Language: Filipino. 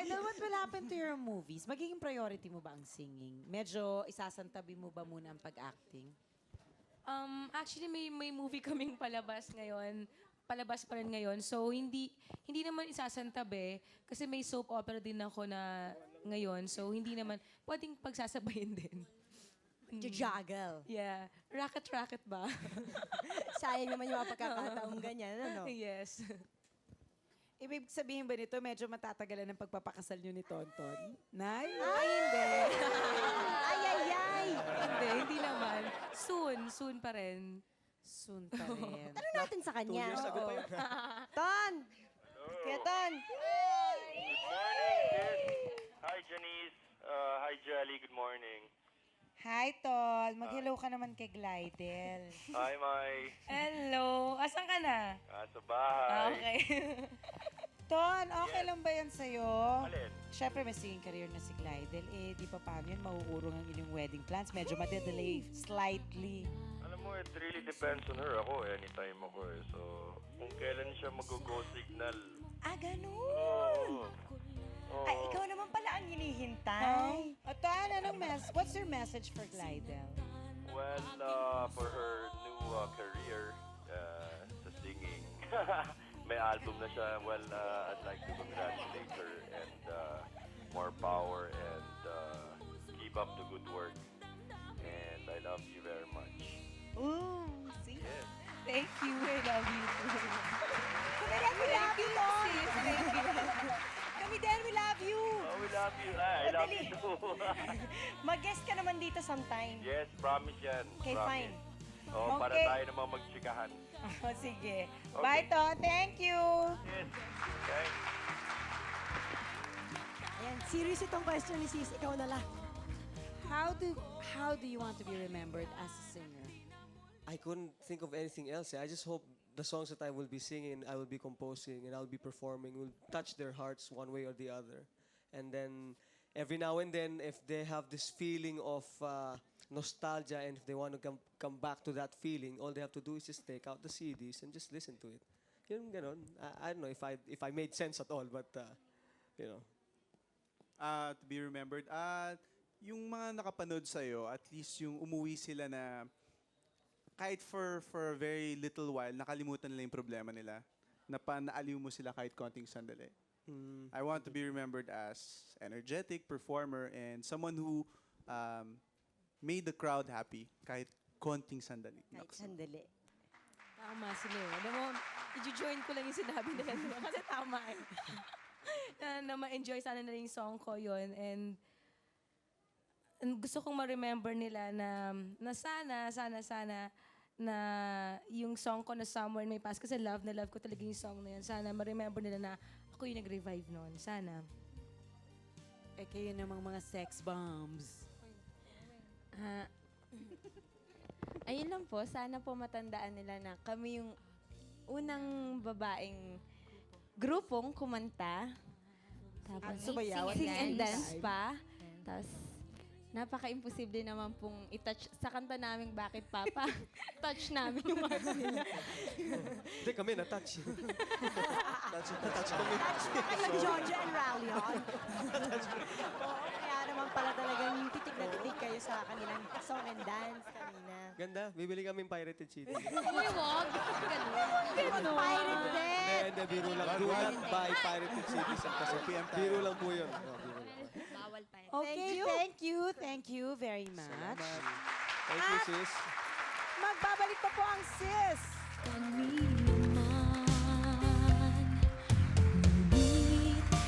Glidel, what will happen to your movies? Magiging priority mo ba ang singing? Medyo isasantabi mo ba muna ang pag-acting? Actually, may movie kaming palabas ngayon. Palabas pa rin ngayon. So, hindi naman isasantabi kasi may soap opera din ako na ngayon. So, hindi naman, pwedeng pagsasabayin din. Juggle. Yeah. Racket-racket ba? Sayang naman yung mga pagkakataong ganyan, ano? Yes. Ibig sabihin ba nito, medyo matatagalan ng pagpapakasal nyo ni Tonton? Nay? Ay, hindi. Ay, ay, ay. Hindi naman. Soon pa rin. Soon pa rin. Tanong natin sa kanya. 2 years ago pa yun. Ton! Kaya Ton! Good morning, sis. Hi, Janice. Hi, Jelly. Good morning. Hi, Tol. Mag-hello ka naman kay Glidel. Hi, Mai. Hello. Asan ka na? Sa bahay. Okay. Ton, okay lang ba yan sa'yo? Alin? Siyempre, may singing career na si Glidel. Eh, di pa paano yun? Mauurong ang inyong wedding plans. Medyo madedelay slightly. Alam mo, it really depends on her. Ako, anytime ako eh. So, kung kailan siya mag-go signal. Ah, ganun. Oo. Ay, ikaw naman pala ang hinihintay. Ton, what's your message for Glidel? Well, for her new career sa singing, may album na siya. Well, I'd like to congratulate her and more power and keep up the good work. And I love you very much. Ooh, see? Yes. Thank you. I love you. Kami din, we love you, Ton! Sis, thank you. Kami din, we love you! Oh, we love you. I love you too. Mag-guest ka naman dito sometime. Yes, promise yan. Okay, promise. fine. Oh, para Okay. tayo naman magtsikahan. Oh, sige. Okay. Bye, Ton. Thank you. Yes. Thanks. Ayan, serious itong question ni Sis. Ikaw na lang. How do you want to be remembered as a singer? I couldn't think of anything else. I just hope the songs that I will be singing, I will be composing, and I'll be performing will touch their hearts one way or the other. And then every now and then, if they have this feeling of nostalgia and if they want to come back to that feeling, all they have to do is just take out the CDs and just listen to it. Yun ganon. I don't know if I made sense at all, but you know. To be remembered. Yung mga nakapanood sa'yo, at least yung umuwi sila na kahit for a very little while, nakalimutan nila yung problema nila. Naaliw mo sila kahit konting sandali. I want to be remembered as energetic performer and someone who made the crowd happy kahit konting sandali. Kahit sandali. Tama sila. Alam mo, i-join ko lang yung sinabi nila nila kasi tama eh. na ma-enjoy sana nila yung song ko yun. And gusto kong ma-remember nila na sana na yung song ko na Somewhere in My Past, kasi love na love ko talaga yung song na yun. Sana ma-remember nila na ako yung nag-revive noon. Sana. Eh, kayo namang mga sex bombs. Ayun lang po, sana po matandaan nila na kami yung unang babaeng grupong kumanta. Tapos sumayaw at sing and dance. dance pa. Tapos napaka-imposible naman pong i-touch sa kanta naming Bakit Papa. Touch namin yung mga nila. Hindi kami na-touch. Na-touch kami. Kayo, Georgia and Rallion. Oo, kaya naman pala talagang titig na titig kayo sa kanilang song and dance kanina. Ganda. Bibili kami pirated CD. Uy, wag. Ganun. Pirate din! Hindi, biro lang. Do not buy pirated CDs. Kasi biro lang po yun. Oh, biro lang. Bawal pa yan. Okay, thank you very much. Thank you, sis. Magbabalik pa po ang sis.